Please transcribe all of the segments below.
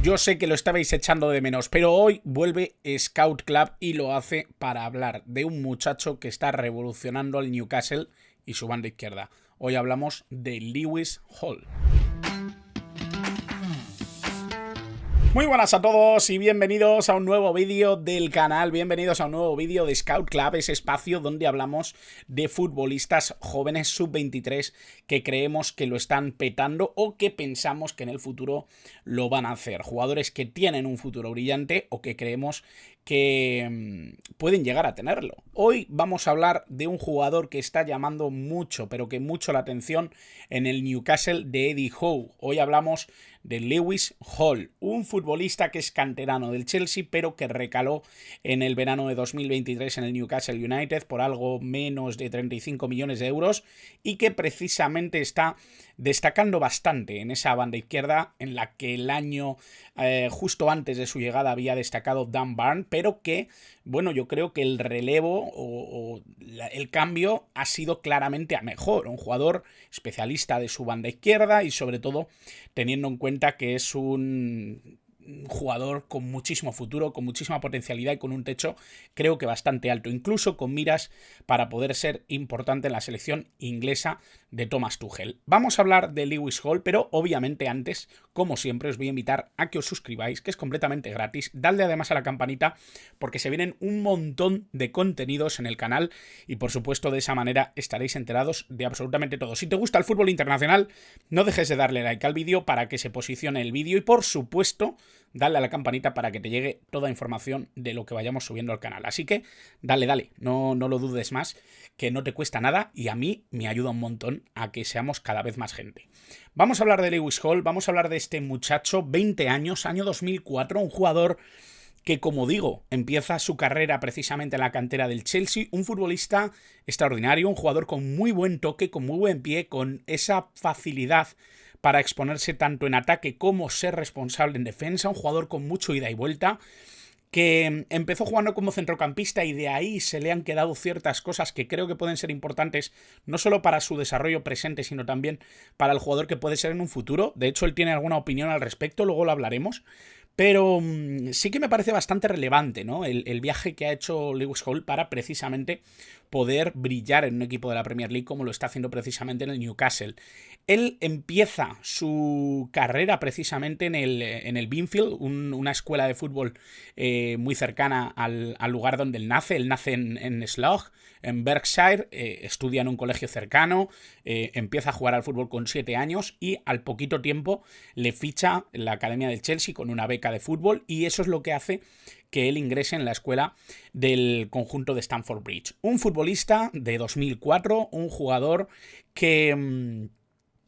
Yo sé que lo estabais echando de menos, pero hoy vuelve Scout Club y lo hace para hablar de un muchacho que está revolucionando al Newcastle y su banda izquierda. Hoy hablamos de Lewis Hall. Muy buenas a todos y bienvenidos a un nuevo vídeo del canal, bienvenidos a un nuevo vídeo de Scout Club, ese espacio donde hablamos de futbolistas jóvenes sub-23 que creemos que lo están petando o que pensamos que en el futuro lo van a hacer. Jugadores que tienen un futuro brillante o que creemos que pueden llegar a tenerlo. Hoy vamos a hablar de un jugador que está llamando mucho, pero que mucho la atención en el Newcastle de Eddie Howe. Hoy hablamos de Lewis Hall, un futbolista que es canterano del Chelsea, pero que recaló en el verano de 2023 en el Newcastle United por algo menos de 35 millones de euros y que precisamente está destacando bastante en esa banda izquierda en la que el año justo antes de su llegada había destacado Dan Burn, pero que, bueno, yo creo que el relevo o el cambio ha sido claramente a mejor. Un jugador especialista de su banda izquierda y sobre todo teniendo en cuenta que es un jugador con muchísimo futuro, con muchísima potencialidad y con un techo creo que bastante alto, incluso con miras para poder ser importante en la selección inglesa de Thomas Tuchel. Vamos a hablar de Lewis Hall, pero obviamente antes, como siempre, os voy a invitar a que os suscribáis, que es completamente gratis. Dadle además a la campanita porque se vienen un montón de contenidos en el canal y por supuesto de esa manera estaréis enterados de absolutamente todo. Si te gusta el fútbol internacional, no dejes de darle like al vídeo para que se posicione el vídeo y por supuesto dale a la campanita para que te llegue toda información de lo que vayamos subiendo al canal. Así que dale, no lo dudes más, que no te cuesta nada y a mí me ayuda un montón a que seamos cada vez más gente. Vamos a hablar de Lewis Hall, vamos a hablar de este muchacho, 20 años, año 2004, un jugador que, como digo, empieza su carrera precisamente en la cantera del Chelsea, un futbolista extraordinario, un jugador con muy buen toque, con muy buen pie, con esa facilidad para exponerse tanto en ataque como ser responsable en defensa, un jugador con mucho ida y vuelta, que empezó jugando como centrocampista y de ahí se le han quedado ciertas cosas que creo que pueden ser importantes no solo para su desarrollo presente, sino también para el jugador que puede ser en un futuro. De hecho, él tiene alguna opinión al respecto, luego lo hablaremos. Pero sí que me parece bastante relevante, ¿no? El viaje que ha hecho Lewis Hall para precisamente poder brillar en un equipo de la Premier League como lo está haciendo precisamente en el Newcastle. Él empieza su carrera precisamente en el Binfield, una escuela de fútbol muy cercana al lugar donde él nace. Él nace en Slough, en Berkshire, estudia en un colegio cercano, empieza a jugar al fútbol con 7 años y al poquito tiempo le ficha en la academia del Chelsea con una beca de fútbol y eso es lo que hace que él ingrese en la escuela del conjunto de Stamford Bridge. Un futbolista de 2004, un jugador que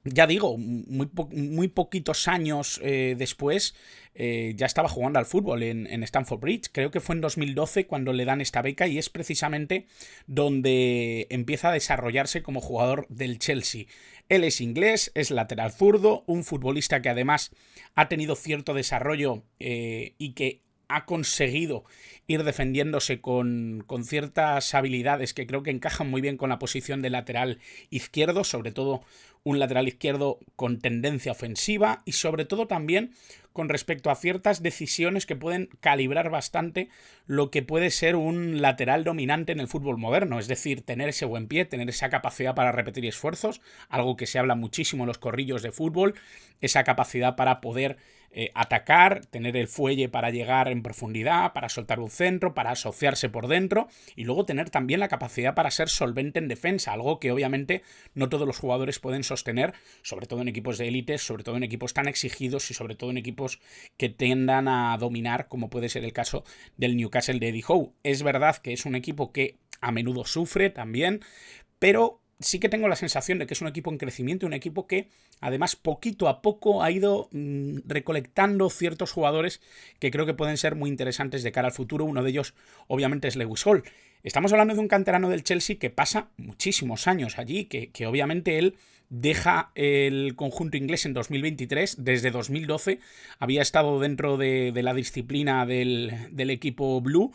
ya digo, muy poquitos años después ya estaba jugando al fútbol en Stamford Bridge. Creo que fue en 2012 cuando le dan esta beca y es precisamente donde empieza a desarrollarse como jugador del Chelsea. Él es inglés, es lateral zurdo, un futbolista que además ha tenido cierto desarrollo y que ha conseguido ir defendiéndose con ciertas habilidades que creo que encajan muy bien con la posición de lateral izquierdo, sobre todo un lateral izquierdo con tendencia ofensiva y sobre todo también con respecto a ciertas decisiones que pueden calibrar bastante lo que puede ser un lateral dominante en el fútbol moderno, es decir, tener ese buen pie, tener esa capacidad para repetir esfuerzos, algo que se habla muchísimo en los corrillos de fútbol, esa capacidad para poder atacar, tener el fuelle para llegar en profundidad, para soltar un centro, para asociarse por dentro y luego tener también la capacidad para ser solvente en defensa, algo que obviamente no todos los jugadores pueden sostener, sobre todo en equipos de élite, sobre todo en equipos tan exigidos y sobre todo en equipos que tiendan a dominar, como puede ser el caso del Newcastle de Eddie Howe. Es verdad que es un equipo que a menudo sufre también, pero sí que tengo la sensación de que es un equipo en crecimiento, un equipo que además poquito a poco ha ido recolectando ciertos jugadores que creo que pueden ser muy interesantes de cara al futuro. Uno de ellos obviamente es Lewis Hall. Estamos hablando de un canterano del Chelsea que pasa muchísimos años allí, que obviamente él deja el conjunto inglés en 2023, desde 2012 había estado dentro de la disciplina del equipo Blue.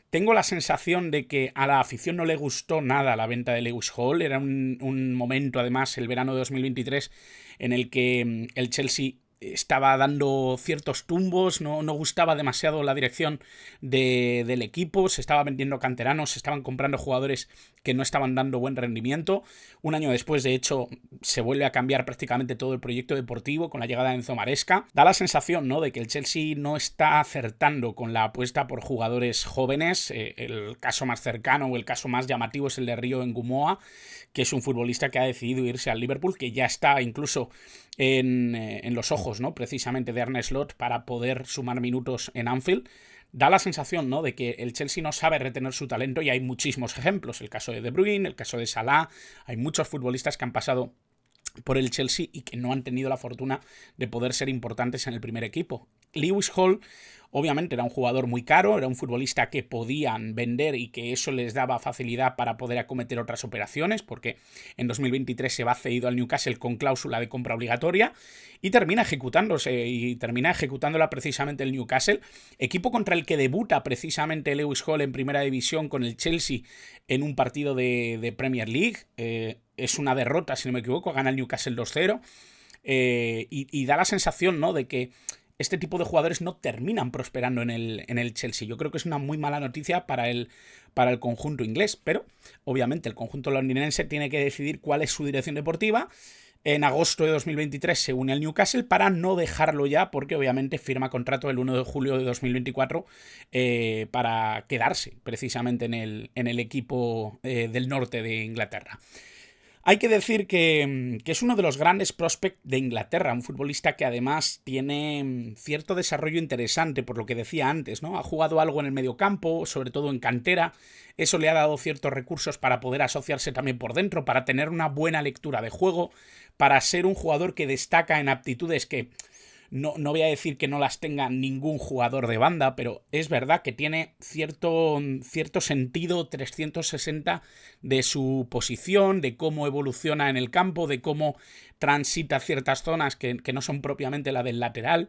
Tengo la sensación de que a la afición no le gustó nada la venta de Lewis Hall. Era un momento, además, el verano de 2023, en el que el Chelsea estaba dando ciertos tumbos, no gustaba demasiado la dirección del equipo, se estaba vendiendo canteranos, se estaban comprando jugadores que no estaban dando buen rendimiento. Un año después, de hecho, se vuelve a cambiar prácticamente todo el proyecto deportivo con la llegada de Enzo Maresca. Da la sensación, ¿no?, de que el Chelsea no está acertando con la apuesta por jugadores jóvenes. El caso más cercano o el caso más llamativo es el de Rio Ngumoa, que es un futbolista que ha decidido irse al Liverpool, que ya está incluso en los ojos, ¿no?, precisamente de Arne Slot para poder sumar minutos en Anfield. Da la sensación, ¿no?, de que el Chelsea no sabe retener su talento, y hay muchísimos ejemplos. El caso de De Bruyne, el caso de Salah. Hay muchos futbolistas que han pasado por el Chelsea y que no han tenido la fortuna de poder ser importantes en el primer equipo. Lewis Hall obviamente era un jugador muy caro, era un futbolista que podían vender y que eso les daba facilidad para poder acometer otras operaciones, porque en 2023 se va cedido al Newcastle con cláusula de compra obligatoria y termina ejecutándola precisamente el Newcastle, equipo contra el que debuta precisamente Lewis Hall en primera división con el Chelsea en un partido de Premier League. Es una derrota, si no me equivoco, gana el Newcastle 2-0, y da la sensación, ¿no?, de que este tipo de jugadores no terminan prosperando en el Chelsea. Yo creo que es una muy mala noticia para el conjunto inglés, pero obviamente el conjunto londinense tiene que decidir cuál es su dirección deportiva. En agosto de 2023 se une al Newcastle para no dejarlo ya, porque obviamente firma contrato el 1 de julio de 2024 para quedarse precisamente en el equipo del norte de Inglaterra. Hay que decir que es uno de los grandes prospects de Inglaterra, un futbolista que además tiene cierto desarrollo interesante, por lo que decía antes, ¿no? Ha jugado algo en el mediocampo, sobre todo en cantera. Eso le ha dado ciertos recursos para poder asociarse también por dentro, para tener una buena lectura de juego, para ser un jugador que destaca en aptitudes que no voy a decir que no las tenga ningún jugador de banda, pero es verdad que tiene cierto sentido 360 de su posición, de cómo evoluciona en el campo, de cómo transita ciertas zonas que no son propiamente la del lateral.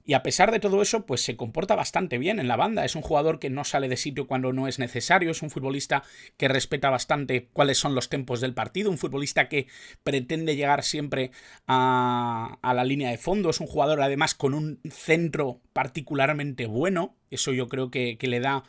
Y a pesar de todo eso, pues se comporta bastante bien en la banda. Es un jugador que no sale de sitio cuando no es necesario. Es un futbolista que respeta bastante cuáles son los tempos del partido. Un futbolista que pretende llegar siempre a la línea de fondo. Es un jugador además con un centro particularmente bueno. Eso yo creo que le da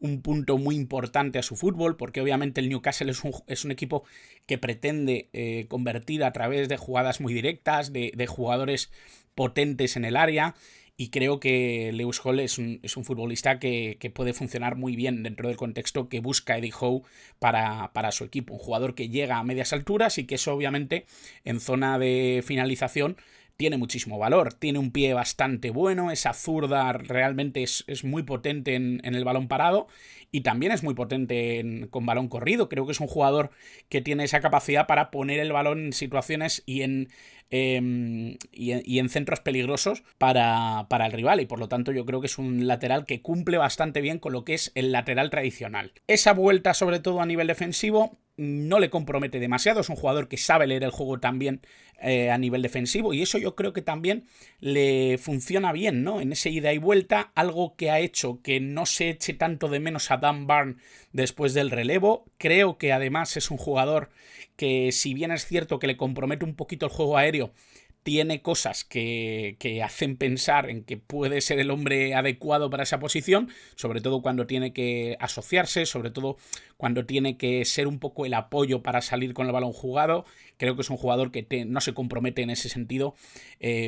un punto muy importante a su fútbol, porque obviamente el Newcastle es un equipo que pretende convertir a través de jugadas muy directas, de jugadores potentes en el área. Y creo que Lewis Hall es un futbolista que puede funcionar muy bien dentro del contexto que busca Eddie Howe para su equipo. Un jugador que llega a medias alturas y que eso obviamente en zona de finalización tiene muchísimo valor. Tiene un pie bastante bueno, esa zurda realmente es muy potente en el balón parado y también es muy potente con balón corrido. Creo que es un jugador que tiene esa capacidad para poner el balón en situaciones y en centros peligrosos para el rival, y por lo tanto yo creo que es un lateral que cumple bastante bien con lo que es el lateral tradicional. Esa vuelta, sobre todo a nivel defensivo, no le compromete demasiado. Es un jugador que sabe leer el juego también a nivel defensivo, y eso yo creo que también le funciona bien, ¿no? En ese ida y vuelta, algo que ha hecho que no se eche tanto de menos a Dan Burn después del relevo. Creo que además es un jugador que, si bien es cierto que le compromete un poquito el juego aéreo, tiene cosas que hacen pensar en que puede ser el hombre adecuado para esa posición, sobre todo cuando tiene que asociarse, sobre todo cuando tiene que ser un poco el apoyo para salir con el balón jugado. Creo que es un jugador que no se compromete en ese sentido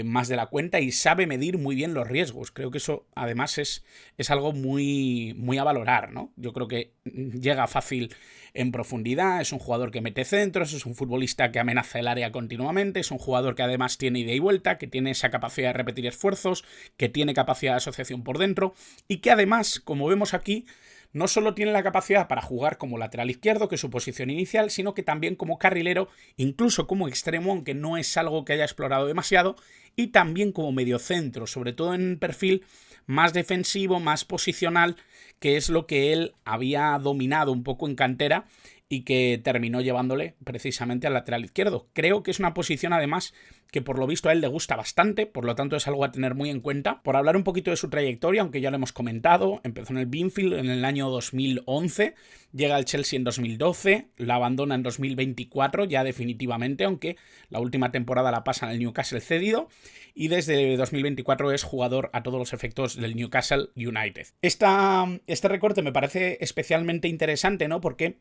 más de la cuenta y sabe medir muy bien los riesgos. Creo que eso además es algo muy, muy a valorar, ¿no? Yo creo que llega fácil en profundidad, es un jugador que mete centros, es un futbolista que amenaza el área continuamente, es un jugador que además tiene ida y vuelta, que tiene esa capacidad de repetir esfuerzos, que tiene capacidad de asociación por dentro y que además, como vemos aquí, no solo tiene la capacidad para jugar como lateral izquierdo, que es su posición inicial, sino que también como carrilero, incluso como extremo, aunque no es algo que haya explorado demasiado, y también como mediocentro, sobre todo en perfil más defensivo, más posicional, que es lo que él había dominado un poco en cantera y que terminó llevándole precisamente al lateral izquierdo. Creo que es una posición además que por lo visto a él le gusta bastante, por lo tanto es algo a tener muy en cuenta. Por hablar un poquito de su trayectoria, aunque ya lo hemos comentado, empezó en el Binfield en el año 2011, llega al Chelsea en 2012, la abandona en 2024 ya definitivamente, aunque la última temporada la pasa en el Newcastle cedido, y desde 2024 es jugador a todos los efectos del Newcastle United. Este recorte me parece especialmente interesante, ¿no? Porque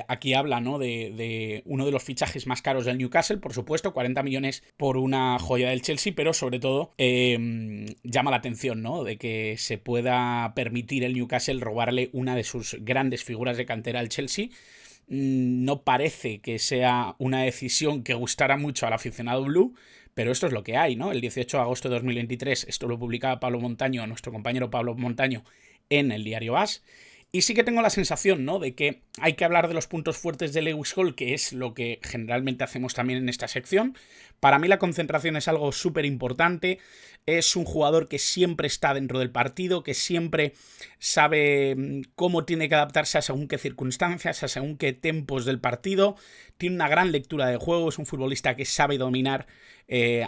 aquí habla, ¿no?, de uno de los fichajes más caros del Newcastle, por supuesto, 40 millones por una joya del Chelsea, pero sobre todo llama la atención, ¿no?, de que se pueda permitir el Newcastle robarle una de sus grandes figuras de cantera al Chelsea. No parece que sea una decisión que gustara mucho al aficionado blue, pero esto es lo que hay, ¿no? El 18 de agosto de 2023, esto lo publicaba Pablo Montaño, nuestro compañero Pablo Montaño, en el diario AS. Y sí que tengo la sensación, ¿no?, de que hay que hablar de los puntos fuertes de Lewis Hall, que es lo que generalmente hacemos también en esta sección. Para mí la concentración es algo súper importante. Es un jugador que siempre está dentro del partido, que siempre sabe cómo tiene que adaptarse a según qué circunstancias, a según qué tempos del partido. Tiene una gran lectura de juego, es un futbolista que sabe dominar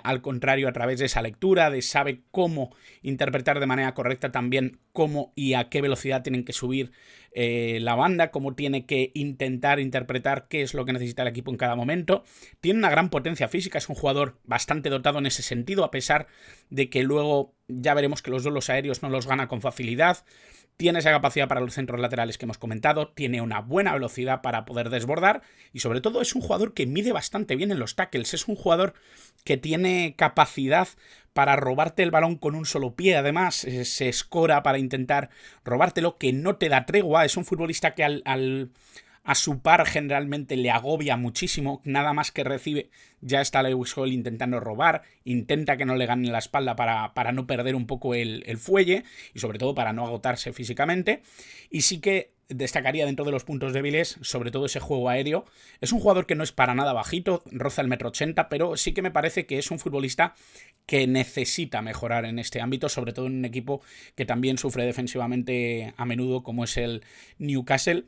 al contrario a través de esa lectura, sabe cómo interpretar de manera correcta también cómo y a qué velocidad tienen que subir la banda, cómo tiene que intentar interpretar qué es lo que necesita el equipo en cada momento. Tiene una gran potencia física, es un jugador bastante dotado en ese sentido, a pesar de que luego ya veremos que los duelos aéreos no los gana con facilidad. Tiene esa capacidad para los centros laterales que hemos comentado, tiene una buena velocidad para poder desbordar y sobre todo es un jugador que mide bastante bien en los tackles, es un jugador que tiene capacidad para robarte el balón con un solo pie, además se escora para intentar robártelo, que no te da tregua, es un futbolista que a su par generalmente le agobia muchísimo, nada más que recibe, ya está Lewis Hall intentando robar, intenta que no le ganen la espalda para no perder un poco el fuelle y sobre todo para no agotarse físicamente. Y sí que destacaría dentro de los puntos débiles, sobre todo ese juego aéreo. Es un jugador que no es para nada bajito, roza el 1,80 m, pero sí que me parece que es un futbolista que necesita mejorar en este ámbito, sobre todo en un equipo que también sufre defensivamente a menudo como es el Newcastle,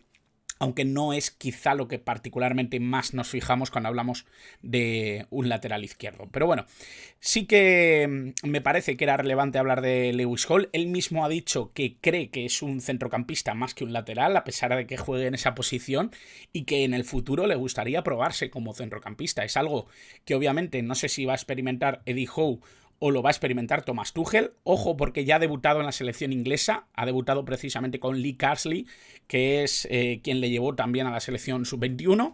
aunque no es quizá lo que particularmente más nos fijamos cuando hablamos de un lateral izquierdo. Pero bueno, sí que me parece que era relevante hablar de Lewis Hall. Él mismo ha dicho que cree que es un centrocampista más que un lateral, a pesar de que juegue en esa posición, y que en el futuro le gustaría probarse como centrocampista. Es algo que obviamente no sé si va a experimentar Eddie Howe o lo va a experimentar Thomas Tuchel. Ojo, porque ya ha debutado en la selección inglesa, ha debutado precisamente con Lee Carsley, que es quien le llevó también a la selección sub-21,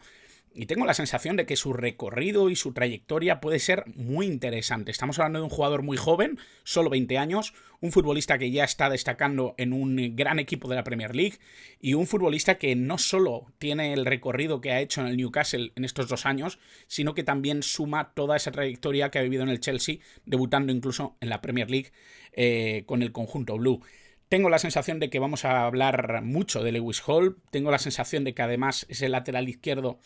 y tengo la sensación de que su recorrido y su trayectoria puede ser muy interesante. Estamos hablando de un jugador muy joven, solo 20 años, un futbolista que ya está destacando en un gran equipo de la Premier League y un futbolista que no solo tiene el recorrido que ha hecho en el Newcastle en estos 2 años, sino que también suma toda esa trayectoria que ha vivido en el Chelsea, debutando incluso en la Premier League con el conjunto blue. Tengo la sensación de que vamos a hablar mucho de Lewis Hall, tengo la sensación de que además ese lateral izquierdo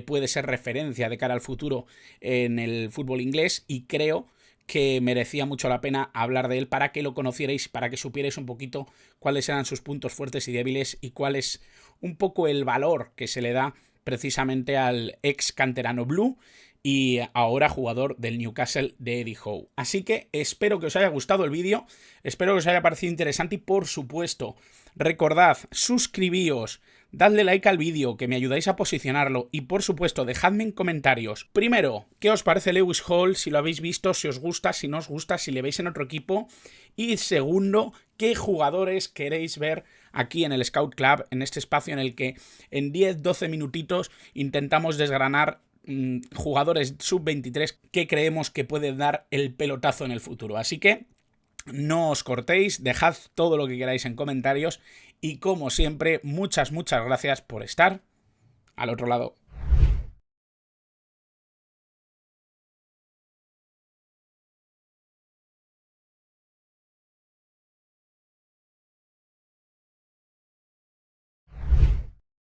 puede ser referencia de cara al futuro en el fútbol inglés y creo que merecía mucho la pena hablar de él para que lo conocierais, para que supierais un poquito cuáles eran sus puntos fuertes y débiles y cuál es un poco el valor que se le da precisamente al ex canterano blue y ahora jugador del Newcastle de Eddie Howe. Así que espero que os haya gustado el vídeo, espero que os haya parecido interesante y por supuesto, recordad, suscribíos, dadle like al vídeo que me ayudáis a posicionarlo y por supuesto dejadme en comentarios, primero, qué os parece Lewis Hall, si lo habéis visto, si os gusta, si no os gusta, si le veis en otro equipo y segundo, qué jugadores queréis ver aquí en el Scout Club, en este espacio en el que en 10-12 minutitos intentamos desgranar jugadores sub-23 que creemos que pueden dar el pelotazo en el futuro. Así que no os cortéis, dejad todo lo que queráis en comentarios y como siempre, muchas gracias por estar al otro lado.